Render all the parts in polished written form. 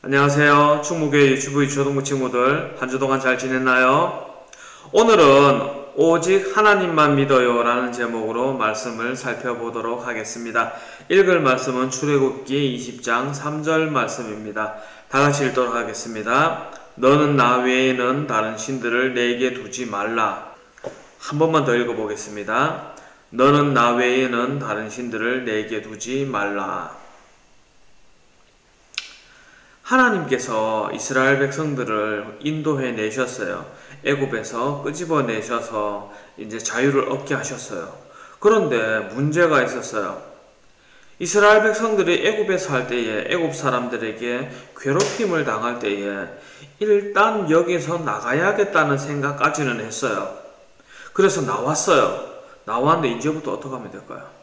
안녕하세요. 충무교회 유튜브 유초동부 친구들, 한 주 동안 잘 지냈나요? 오늘은 오직 하나님만 믿어요 라는 제목으로 말씀을 살펴보도록 하겠습니다. 읽을 말씀은 출애굽기 20장 3절 말씀입니다. 다같이 읽도록 하겠습니다. 너는 나 외에는 다른 신들을 내게 두지 말라. 한 번만 더 읽어보겠습니다. 너는 나 외에는 다른 신들을 내게 두지 말라. 하나님께서 이스라엘 백성들을 인도해 내셨어요. 애굽에서 끄집어 내셔서 이제 자유를 얻게 하셨어요. 그런데 문제가 있었어요. 이스라엘 백성들이 애굽에 살 때에 애굽 사람들에게 괴롭힘을 당할 때에 일단 여기서 나가야겠다는 생각까지는 했어요. 그래서 나왔어요. 나왔는데 이제부터 어떻게 하면 될까요?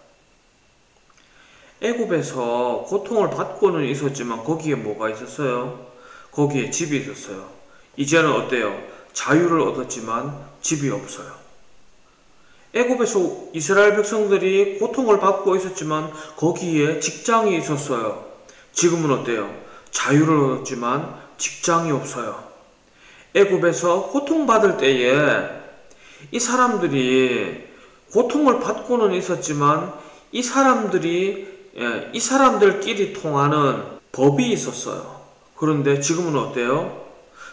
애굽에서 고통을 받고는 있었지만 거기에 뭐가 있었어요? 거기에 집이 있었어요. 이제는 어때요? 자유를 얻었지만 집이 없어요. 애굽에서 이스라엘 백성들이 고통을 받고 있었지만 거기에 직장이 있었어요. 지금은 어때요? 자유를 얻었지만 직장이 없어요. 애굽에서 고통받을 때에 이 사람들이 고통을 받고는 있었지만 이 사람들끼리 통하는 법이 있었어요. 그런데 지금은 어때요?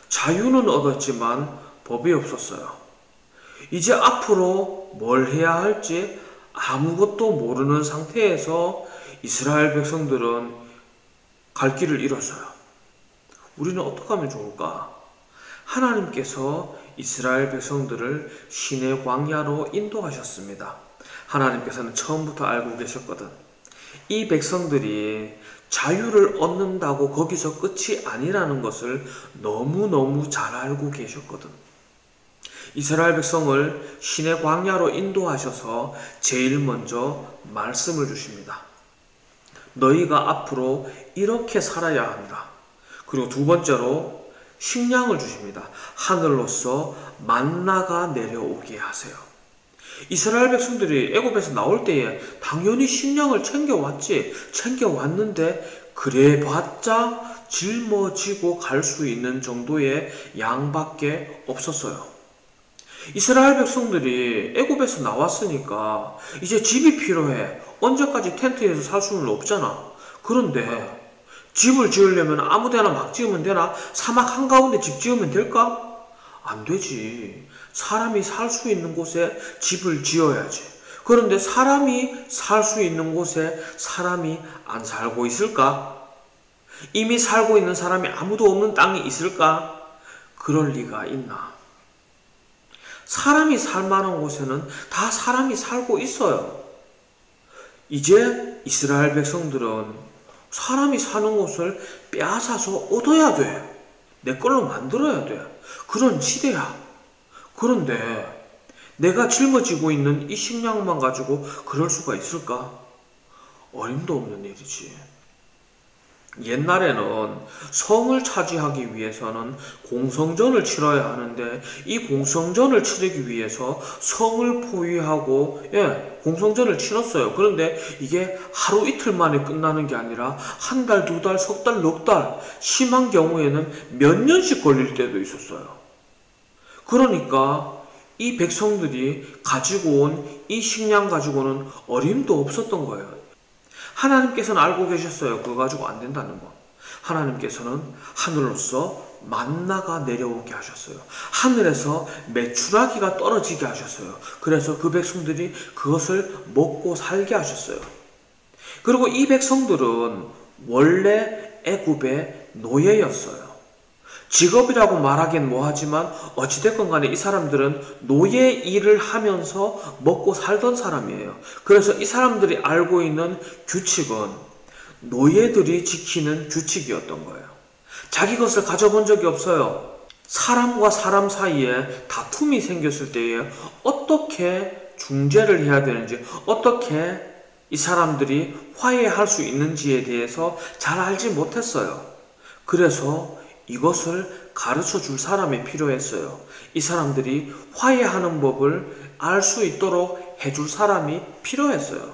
자유는 얻었지만 법이 없었어요. 이제 앞으로 뭘 해야 할지 아무것도 모르는 상태에서 이스라엘 백성들은 갈 길을 잃었어요. 우리는 어떻게 하면 좋을까? 하나님께서 이스라엘 백성들을 시내 광야로 인도하셨습니다. 하나님께서는 처음부터 알고 계셨거든. 이 백성들이 자유를 얻는다고 거기서 끝이 아니라는 것을 너무너무 잘 알고 계셨거든. 이스라엘 백성을 시내 광야로 인도하셔서 제일 먼저 말씀을 주십니다. 너희가 앞으로 이렇게 살아야 한다. 그리고 두 번째로 식량을 주십니다. 하늘로서 만나가 내려오게 하세요. 이스라엘 백성들이 애굽에서 나올 때에 당연히 식량을 챙겨왔는데 그래봤자 짊어지고 갈 수 있는 정도의 양밖에 없었어요. 이스라엘 백성들이 애굽에서 나왔으니까 이제 집이 필요해. 언제까지 텐트에서 살 수는 없잖아. 그런데 집을 지으려면 아무데나 막 지으면 되나? 사막 한가운데 집 지으면 될까? 안 되지. 사람이 살 수 있는 곳에 집을 지어야지. 그런데 사람이 살 수 있는 곳에 사람이 안 살고 있을까? 이미 살고 있는 사람이 아무도 없는 땅이 있을까? 그럴 리가 있나? 사람이 살 만한 곳에는 다 사람이 살고 있어요. 이제 이스라엘 백성들은 사람이 사는 곳을 빼앗아서 얻어야 돼. 내 걸로 만들어야 돼. 그런 시대야. 그런데 내가 짊어지고 있는 이 식량만 가지고 그럴 수가 있을까? 어림도 없는 일이지. 옛날에는 성을 차지하기 위해서는 공성전을 치러야 하는데 이 공성전을 치르기 위해서 성을 포위하고 공성전을 치렀어요. 그런데 이게 하루 이틀 만에 끝나는 게 아니라 한 달, 두 달, 석 달, 넉 달, 심한 경우에는 몇 년씩 걸릴 때도 있었어요. 그러니까 이 백성들이 가지고 온 이 식량 가지고는 어림도 없었던 거예요. 하나님께서는 알고 계셨어요. 그거 가지고 안 된다는 거. 하나님께서는 하늘로서 만나가 내려오게 하셨어요. 하늘에서 메추라기가 떨어지게 하셨어요. 그래서 그 백성들이 그것을 먹고 살게 하셨어요. 그리고 이 백성들은 원래 애굽의 노예였어요. 직업이라고 말하기엔 뭐하지만 어찌됐건 간에 이 사람들은 노예 일을 하면서 먹고 살던 사람이에요. 그래서 이 사람들이 알고 있는 규칙은 노예들이 지키는 규칙이었던 거예요. 자기 것을 가져본 적이 없어요. 사람과 사람 사이에 다툼이 생겼을 때에 어떻게 중재를 해야 되는지, 어떻게 이 사람들이 화해할 수 있는지에 대해서 잘 알지 못했어요. 그래서 이것을 가르쳐 줄 사람이 필요했어요. 이 사람들이 화해하는 법을 알 수 있도록 해줄 사람이 필요했어요.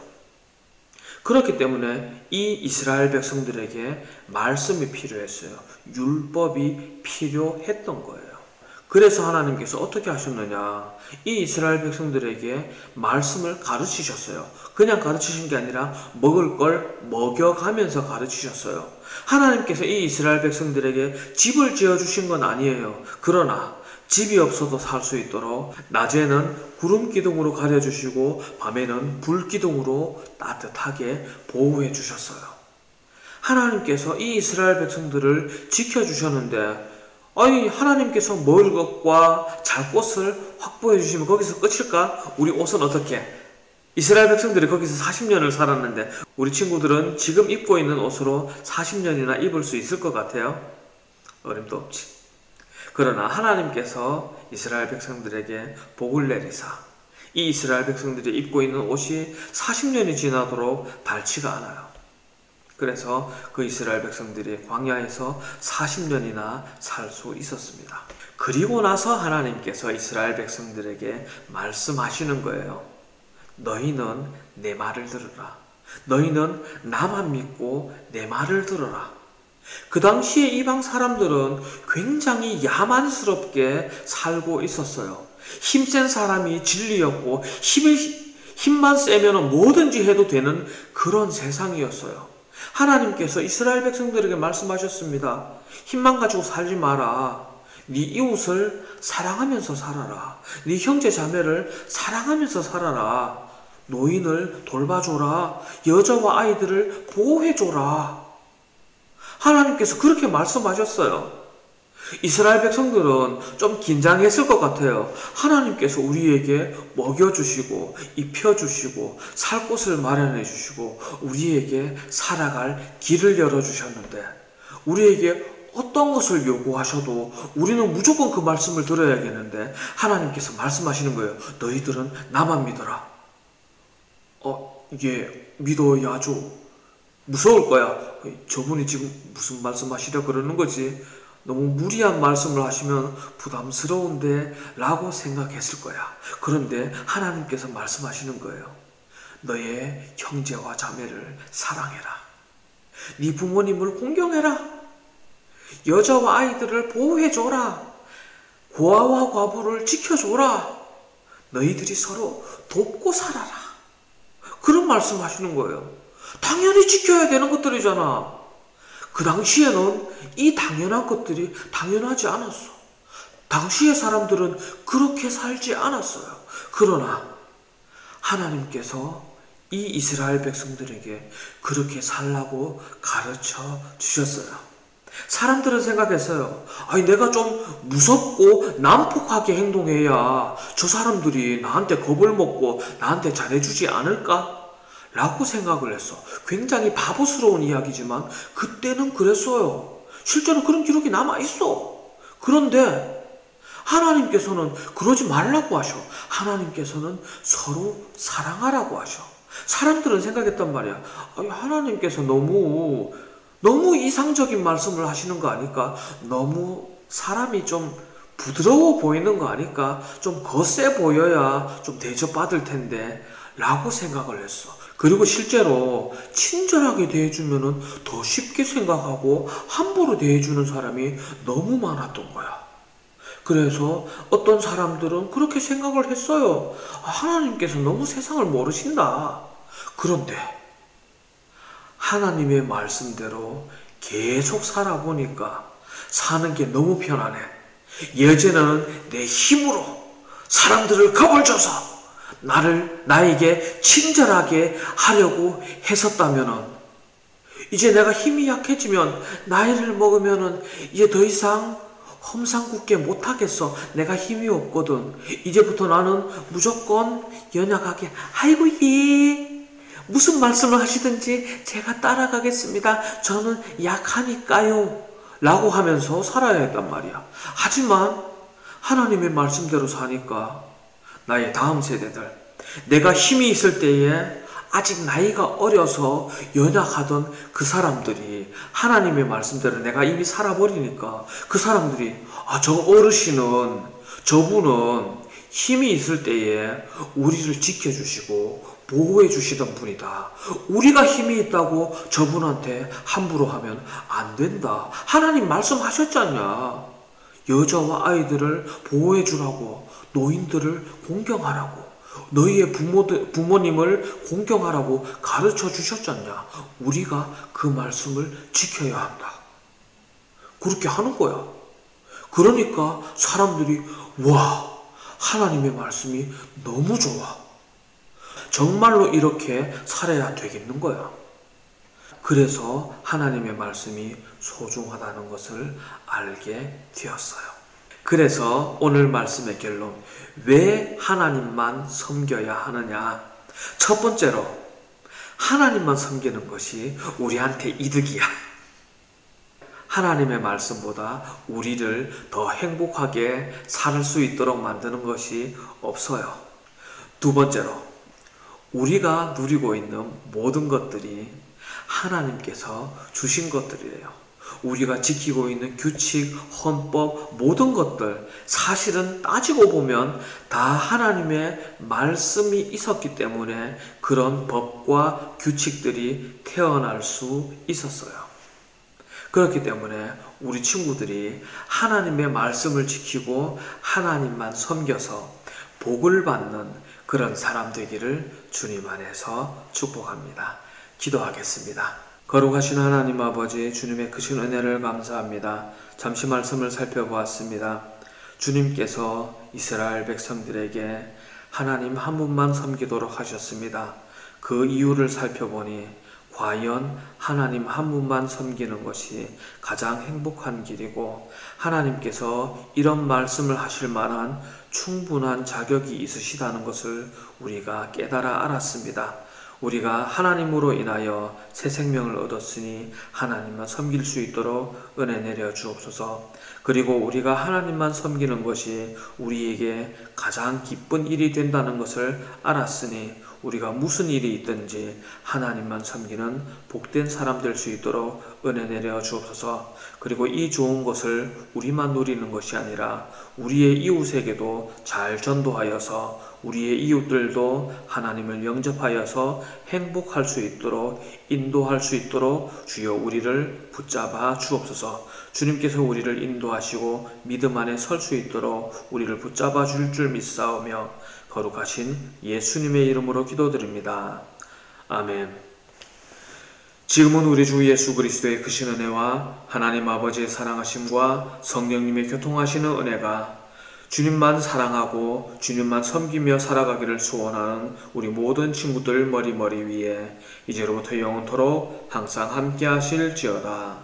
그렇기 때문에 이 이스라엘 백성들에게 말씀이 필요했어요. 율법이 필요했던 거예요. 그래서 하나님께서 어떻게 하셨느냐, 이 이스라엘 백성들에게 말씀을 가르치셨어요. 그냥 가르치신 게 아니라 먹을 걸 먹여가면서 가르치셨어요. 하나님께서 이 이스라엘 백성들에게 집을 지어주신 건 아니에요. 그러나 집이 없어도 살 수 있도록 낮에는 구름 기둥으로 가려주시고 밤에는 불 기둥으로 따뜻하게 보호해 주셨어요. 하나님께서 이 이스라엘 백성들을 지켜주셨는데, 아니 하나님께서 먹을 것과 잘 곳을 확보해 주시면 거기서 끝일까? 우리 옷은 어떻게? 이스라엘 백성들이 거기서 40년을 살았는데 우리 친구들은 지금 입고 있는 옷으로 40년이나 입을 수 있을 것 같아요? 어림도 없지. 그러나 하나님께서 이스라엘 백성들에게 복을 내리사 이 이스라엘 백성들이 입고 있는 옷이 40년이 지나도록 닳지가 않아요. 그래서 그 이스라엘 백성들이 광야에서 40년이나 살 수 있었습니다. 그리고 나서 하나님께서 이스라엘 백성들에게 말씀하시는 거예요. 너희는 내 말을 들으라. 너희는 나만 믿고 내 말을 들어라. 그 당시에 이방 사람들은 굉장히 야만스럽게 살고 있었어요. 힘센 사람이 진리였고 힘만 세면 뭐든지 해도 되는 그런 세상이었어요. 하나님께서 이스라엘 백성들에게 말씀하셨습니다. 힘만 가지고 살지 마라. 네 이웃을 사랑하면서 살아라. 네 형제 자매를 사랑하면서 살아라. 노인을 돌봐줘라. 여자와 아이들을 보호해줘라. 하나님께서 그렇게 말씀하셨어요. 이스라엘 백성들은 좀 긴장했을 것 같아요. 하나님께서 우리에게 먹여주시고 입혀주시고 살 곳을 마련해 주시고 우리에게 살아갈 길을 열어주셨는데 우리에게 어떤 것을 요구하셔도 우리는 무조건 그 말씀을 들어야겠는데 하나님께서 말씀하시는 거예요. 너희들은 나만 믿어라. 이게 믿어야죠. 무서울 거야. 저분이 지금 무슨 말씀하시려 그러는 거지? 너무 무리한 말씀을 하시면 부담스러운데 라고 생각했을 거야. 그런데 하나님께서 말씀하시는 거예요. 너의 형제와 자매를 사랑해라. 네 부모님을 공경해라. 여자와 아이들을 보호해줘라. 고아와 과부를 지켜줘라. 너희들이 서로 돕고 살아라. 그런 말씀하시는 거예요. 당연히 지켜야 되는 것들이잖아. 그 당시에는 이 당연한 것들이 당연하지 않았어. 당시의 사람들은 그렇게 살지 않았어요. 그러나 하나님께서 이 이스라엘 백성들에게 그렇게 살라고 가르쳐 주셨어요. 사람들은 생각했어요. 아니 내가 좀 무섭고 난폭하게 행동해야 저 사람들이 나한테 겁을 먹고 나한테 잘해주지 않을까? 라고 생각을 했어. 굉장히 바보스러운 이야기지만 그때는 그랬어요. 실제로 그런 기록이 남아있어. 그런데 하나님께서는 그러지 말라고 하셔. 하나님께서는 서로 사랑하라고 하셔. 사람들은 생각했단 말이야. 아니, 하나님께서 너무 이상적인 말씀을 하시는 거 아닐까? 너무 사람이 좀 부드러워 보이는 거 아닐까? 좀 거세 보여야 좀 대접받을 텐데 라고 생각을 했어. 그리고 실제로 친절하게 대해주면 더 쉽게 생각하고 함부로 대해주는 사람이 너무 많았던 거야. 그래서 어떤 사람들은 그렇게 생각을 했어요. 하나님께서 너무 세상을 모르신다. 그런데 하나님의 말씀대로 계속 살아보니까 사는 게 너무 편하네. 예전에는 내 힘으로 사람들을 겁을 줘서 나에게 친절하게 하려고 했었다면은 이제 내가 힘이 약해지면 나이를 먹으면은 이제 더 이상 험상궂게 못하겠어. 내가 힘이 없거든. 이제부터 나는 무조건 연약하게 아이고 예 무슨 말씀을 하시든지 제가 따라가겠습니다. 저는 약하니까요 라고 하면서 살아야 했단 말이야. 하지만 하나님의 말씀대로 사니까 나의 다음 세대들, 내가 힘이 있을 때에 아직 나이가 어려서 연약하던 그 사람들이 하나님의 말씀대로 내가 이미 살아버리니까 그 사람들이 저 어르신은 저분은 힘이 있을 때에 우리를 지켜주시고 보호해 주시던 분이다. 우리가 힘이 있다고 저분한테 함부로 하면 안 된다. 하나님 말씀하셨잖냐. 여자와 아이들을 보호해 주라고, 노인들을 공경하라고, 너희의 부모님을 공경하라고 가르쳐 주셨잖냐. 우리가 그 말씀을 지켜야 한다. 그렇게 하는 거야. 그러니까 사람들이 와, 하나님의 말씀이 너무 좋아. 정말로 이렇게 살아야 되겠는 거야. 그래서 하나님의 말씀이 소중하다는 것을 알게 되었어요. 그래서 오늘 말씀의 결론, 왜 하나님만 섬겨야 하느냐? 첫 번째로, 하나님만 섬기는 것이 우리한테 이득이야. 하나님의 말씀보다 우리를 더 행복하게 살 수 있도록 만드는 것이 없어요. 두 번째로, 우리가 누리고 있는 모든 것들이 하나님께서 주신 것들이래요. 우리가 지키고 있는 규칙, 헌법, 모든 것들, 사실은 따지고 보면 다 하나님의 말씀이 있었기 때문에 그런 법과 규칙들이 태어날 수 있었어요. 그렇기 때문에 우리 친구들이 하나님의 말씀을 지키고 하나님만 섬겨서 복을 받는 그런 사람 되기를 주님 안에서 축복합니다. 기도하겠습니다. 거룩하신 하나님 아버지, 주님의 크신 은혜를 감사합니다. 잠시 말씀을 살펴보았습니다. 주님께서 이스라엘 백성들에게 하나님 한 분만 섬기도록 하셨습니다. 그 이유를 살펴보니 과연 하나님 한 분만 섬기는 것이 가장 행복한 길이고, 하나님께서 이런 말씀을 하실 만한 충분한 자격이 있으시다는 것을 우리가 깨달아 알았습니다. 우리가 하나님으로 인하여 새 생명을 얻었으니 하나님만 섬길 수 있도록 은혜 내려 주옵소서. 그리고 우리가 하나님만 섬기는 것이 우리에게 가장 기쁜 일이 된다는 것을 알았으니 우리가 무슨 일이 있든지 하나님만 섬기는 복된 사람 될 수 있도록 은혜 내려 주옵소서. 그리고 이 좋은 것을 우리만 누리는 것이 아니라 우리의 이웃에게도 잘 전도하여서 우리의 이웃들도 하나님을 영접하여서 행복할 수 있도록 인도할 수 있도록 주여 우리를 붙잡아 주옵소서. 주님께서 우리를 인도하시고 믿음 안에 설 수 있도록 우리를 붙잡아 줄 믿사오며 거룩하신 예수님의 이름으로 기도드립니다. 아멘. 지금은 우리 주 예수 그리스도의 크신 은혜와 하나님 아버지의 사랑하심과 성령님의 교통하시는 은혜가 주님만 사랑하고 주님만 섬기며 살아가기를 소원하는 우리 모든 친구들 머리 위에 이제로부터 영원토록 항상 함께 하실지어다.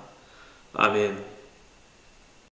아멘.